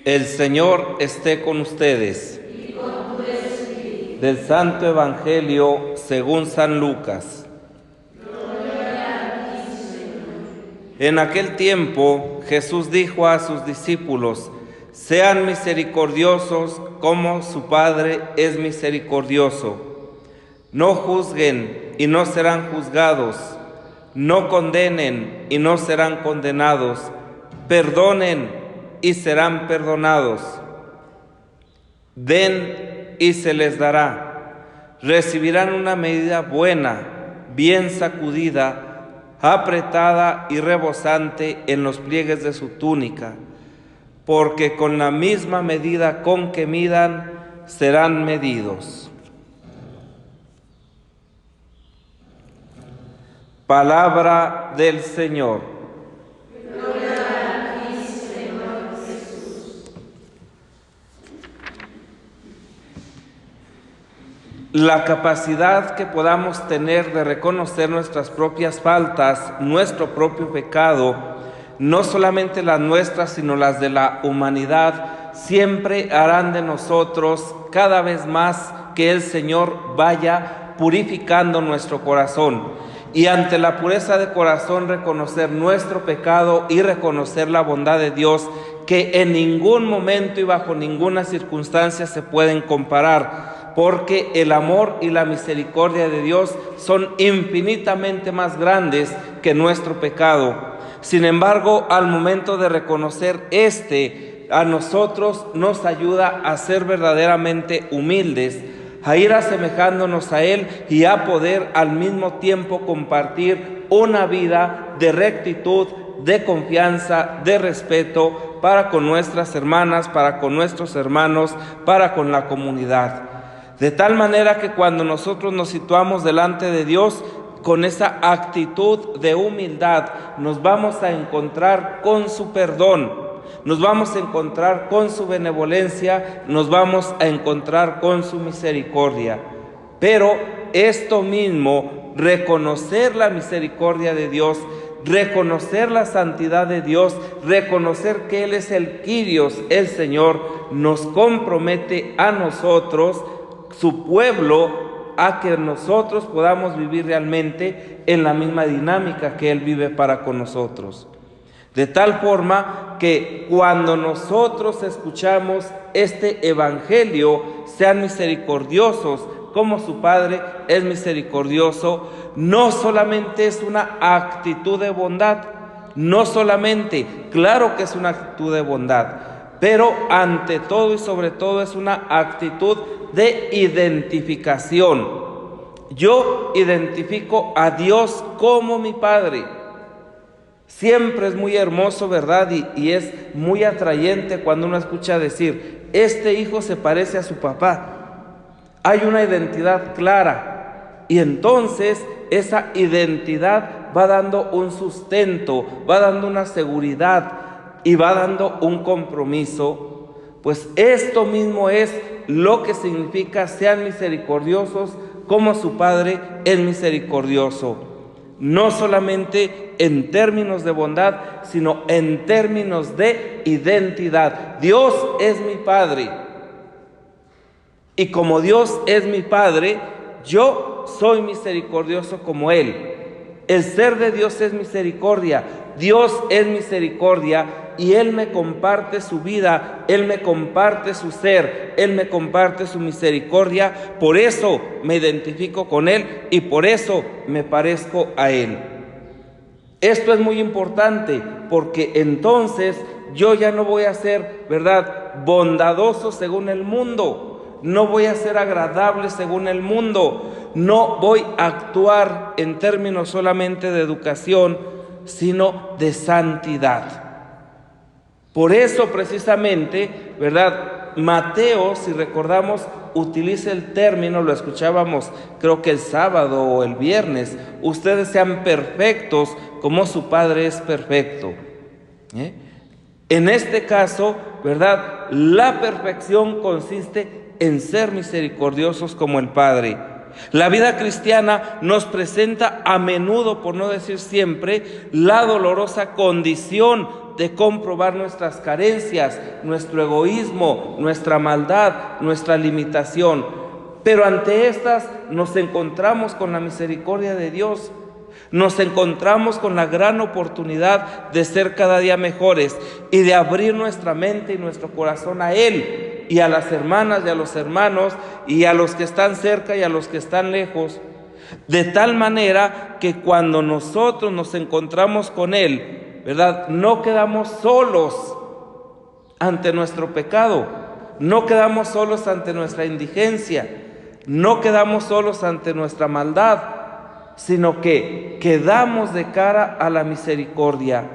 El Señor esté con ustedes. Del Santo Evangelio según San Lucas. En aquel tiempo Jesús dijo a sus discípulos: sean misericordiosos como su Padre es misericordioso. No juzguen y no serán juzgados. No condenen y no serán condenados. Perdonen y serán perdonados. Den y se les dará. Recibirán una medida buena, bien sacudida, apretada y rebosante en los pliegues de su túnica, porque con la misma medida con que midan, serán medidos. Palabra del Señor. La capacidad que podamos tener de reconocer nuestras propias faltas, nuestro propio pecado, no solamente las nuestras, sino las de la humanidad, siempre harán de nosotros cada vez más que el Señor vaya purificando nuestro corazón. Y ante la pureza de corazón, reconocer nuestro pecado y reconocer la bondad de Dios, que en ningún momento y bajo ninguna circunstancia se pueden comparar. Porque el amor y la misericordia de Dios son infinitamente más grandes que nuestro pecado. Sin embargo, al momento de reconocer a nosotros nos ayuda a ser verdaderamente humildes, a ir asemejándonos a Él y a poder al mismo tiempo compartir una vida de rectitud, de confianza, de respeto para con nuestras hermanas, para con nuestros hermanos, para con la comunidad. De tal manera que cuando nosotros nos situamos delante de Dios con esa actitud de humildad, nos vamos a encontrar con su perdón, nos vamos a encontrar con su benevolencia, nos vamos a encontrar con su misericordia. Pero esto mismo, reconocer la misericordia de Dios, reconocer la santidad de Dios, reconocer que Él es el Kyrios, el Señor, nos compromete a nosotros, su pueblo, a que nosotros podamos vivir realmente en la misma dinámica que Él vive para con nosotros. De tal forma que cuando nosotros escuchamos este evangelio, sean misericordiosos como su Padre es misericordioso, no solamente es una actitud de bondad, no solamente, claro que es una actitud de bondad, pero ante todo y sobre todo es una actitud de identificación. Yo identifico a Dios como mi Padre. Siempre es muy hermoso, ¿verdad? Y es muy atrayente cuando uno escucha decir: este hijo se parece a su papá. Hay una identidad clara. Y entonces esa identidad va dando un sustento, va dando una seguridad y va dando un compromiso. Pues esto mismo es lo que significa: sean misericordiosos como su Padre es misericordioso. No solamente en términos de bondad, sino en términos de identidad. Dios es mi Padre. Y como Dios es mi Padre, yo soy misericordioso como Él. El ser de Dios es misericordia. Dios es misericordia y Él me comparte su vida, Él me comparte su ser, Él me comparte su misericordia. Por eso me identifico con Él y por eso me parezco a Él. Esto es muy importante porque entonces yo ya no voy a ser, ¿verdad?, bondadoso según el mundo. No voy a ser agradable según el mundo. No voy a actuar en términos solamente de educación, sino de santidad. Por eso precisamente, ¿verdad?, Mateo, si recordamos, utiliza el término, lo escuchábamos creo que el sábado o el viernes: ustedes sean perfectos como su Padre es perfecto. En este caso, ¿verdad?, la perfección consiste en ser misericordiosos como el Padre. La vida cristiana nos presenta a menudo, por no decir siempre, la dolorosa condición de comprobar nuestras carencias, nuestro egoísmo, nuestra maldad, nuestra limitación. Pero ante estas nos encontramos con la misericordia de Dios. Nos encontramos con la gran oportunidad de ser cada día mejores y de abrir nuestra mente y nuestro corazón a Él y a las hermanas y a los hermanos y a los que están cerca y a los que están lejos. De tal manera que cuando nosotros nos encontramos con Él, ¿verdad?, no quedamos solos ante nuestro pecado, no quedamos solos ante nuestra indigencia, no quedamos solos ante nuestra maldad, sino que quedamos de cara a la misericordia.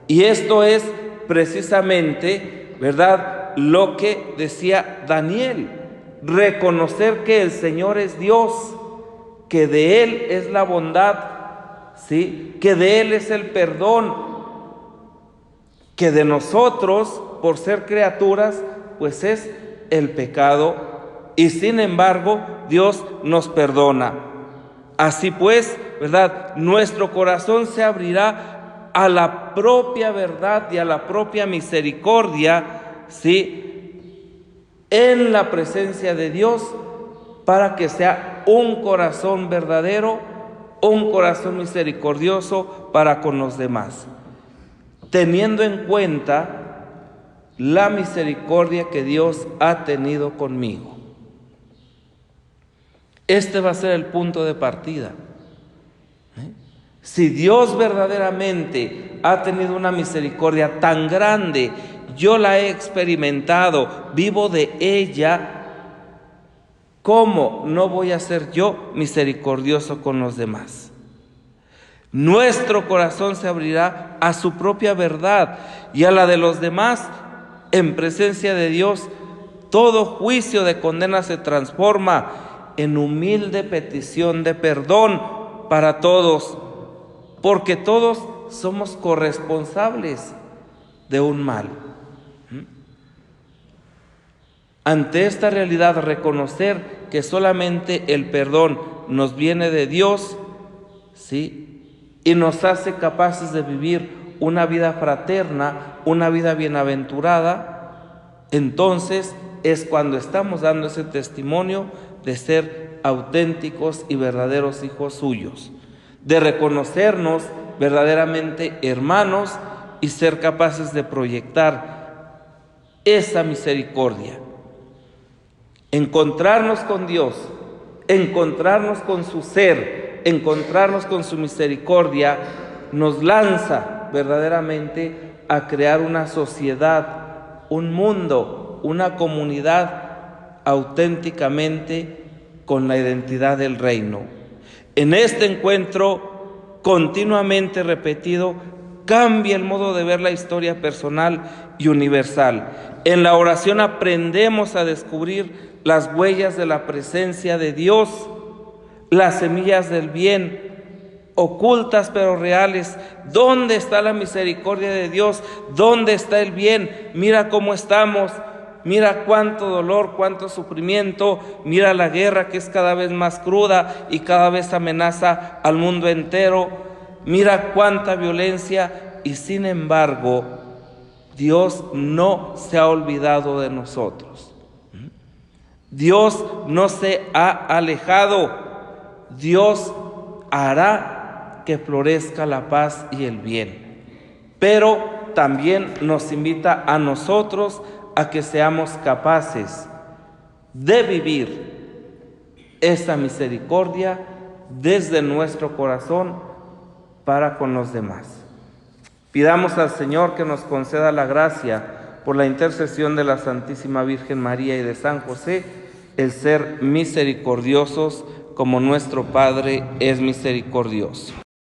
Y esto es precisamente, ¿verdad?, lo que decía Daniel: reconocer que el Señor es Dios, que de Él es la bondad, ¿sí?, que de Él es el perdón, que de nosotros, por ser criaturas, pues es el pecado, y sin embargo Dios nos perdona. Así pues, ¿verdad?, nuestro corazón se abrirá a la propia verdad y a la propia misericordia, ¿sí?, en la presencia de Dios, para que sea un corazón verdadero, un corazón misericordioso para con los demás, teniendo en cuenta la misericordia que Dios ha tenido conmigo. Este va a ser el punto de partida. Si Dios verdaderamente ha tenido una misericordia tan grande, yo la he experimentado, vivo de ella, ¿cómo no voy a ser yo misericordioso con los demás? Nuestro corazón se abrirá a su propia verdad y a la de los demás. En presencia de Dios, todo juicio de condena se transforma en humilde petición de perdón para todos, porque todos somos corresponsables de un mal. Ante esta realidad, reconocer que solamente el perdón nos viene de Dios, ¿sí?, y nos hace capaces de vivir una vida fraterna, una vida bienaventurada, entonces es cuando estamos dando ese testimonio de ser auténticos y verdaderos hijos suyos, de reconocernos verdaderamente hermanos y ser capaces de proyectar esa misericordia. Encontrarnos con Dios, encontrarnos con su ser, encontrarnos con su misericordia, nos lanza verdaderamente a crear una sociedad, un mundo, una comunidad auténticamente con la identidad del reino. En este encuentro continuamente repetido, cambia el modo de ver la historia personal y universal. En la oración aprendemos a descubrir las huellas de la presencia de Dios, las semillas del bien, ocultas pero reales. ¿Dónde está la misericordia de Dios? ¿Dónde está el bien? Mira cómo estamos. Mira cuánto dolor, cuánto sufrimiento, mira la guerra que es cada vez más cruda y cada vez amenaza al mundo entero, mira cuánta violencia, y sin embargo, Dios no se ha olvidado de nosotros. Dios no se ha alejado. Dios hará que florezca la paz y el bien, pero también nos invita a nosotros a que seamos capaces de vivir esa misericordia desde nuestro corazón para con los demás. Pidamos al Señor que nos conceda la gracia, por la intercesión de la Santísima Virgen María y de San José, el ser misericordiosos como nuestro Padre es misericordioso.